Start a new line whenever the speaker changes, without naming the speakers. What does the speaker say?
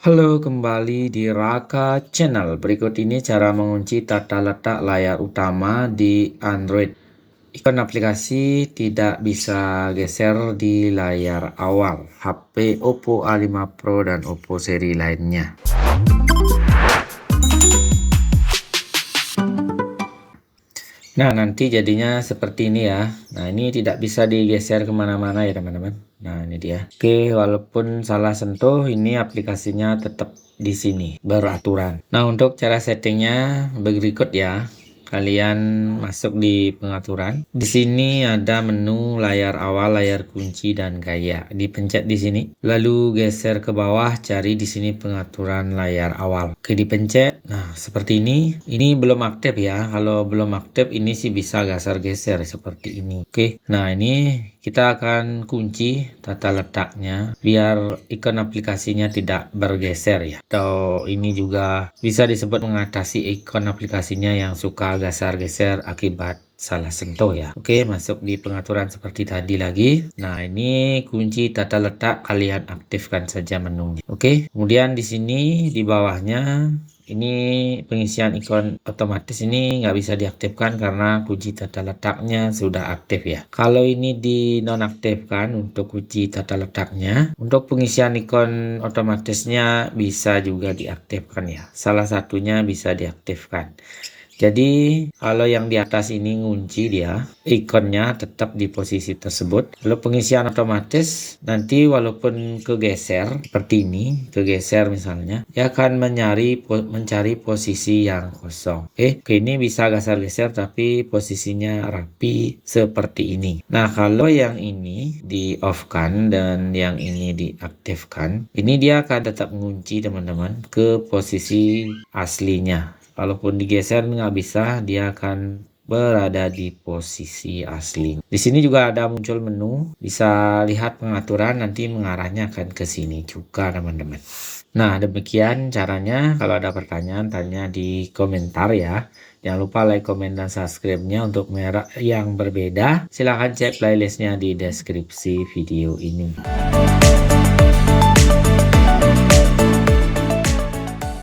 Halo, kembali di Raka Channel. Berikut ini cara mengunci tata letak layar utama di Android. Ikon aplikasi tidak bisa geser di layar awal HP Oppo A5 Pro dan Oppo seri lainnya. Nah, nanti jadinya seperti ini ya. Nah, ini tidak bisa digeser kemana-mana ya teman-teman. Nah, ini dia. Oke, walaupun salah sentuh, ini aplikasinya tetap di sini, beraturan. Nah, untuk cara settingnya berikut ya. Kalian masuk di pengaturan. Di sini ada menu layar awal, layar kunci, dan gaya. Dipencet di sini. Lalu geser ke bawah, cari di sini pengaturan layar awal. Oke, dipencet. Nah, seperti ini. Ini belum aktif ya. Kalau belum aktif, ini sih bisa geser-geser seperti ini. Oke. Nah, ini kita akan kunci tata letaknya biar ikon aplikasinya tidak bergeser ya. Atau ini juga bisa disebut mengatasi ikon aplikasinya yang suka geser-geser akibat salah sentuh ya. Oke, masuk di pengaturan seperti tadi lagi. Nah, ini kunci tata letak, kalian aktifkan saja menunya. Oke, kemudian di sini di bawahnya ini pengisian ikon otomatis ini nggak bisa diaktifkan karena kunci tata letaknya sudah aktif ya. Kalau ini dinonaktifkan untuk kunci tata letaknya, untuk pengisian ikon otomatisnya bisa juga diaktifkan ya. Salah satunya bisa diaktifkan. Jadi kalau yang di atas ini ngunci dia, ikonnya tetap di posisi tersebut. Lalu pengisian otomatis nanti walaupun kegeser seperti ini, kegeser misalnya, dia akan mencari posisi yang kosong. Oke, ini bisa geser-geser tapi posisinya rapi seperti ini. Nah, kalau yang ini di off kan dan yang ini diaktifkan, ini dia akan tetap mengunci teman-teman ke posisi aslinya. Walaupun digeser nggak bisa, dia akan berada di posisi asli. Di sini juga ada muncul menu, bisa lihat pengaturan, nanti mengarahnya akan ke sini juga teman-teman. Nah, demikian caranya. Kalau ada pertanyaan, tanya di komentar ya. Jangan lupa like, komen, dan subscribe-nya untuk merek yang berbeda. Silahkan cek playlistnya di deskripsi video ini.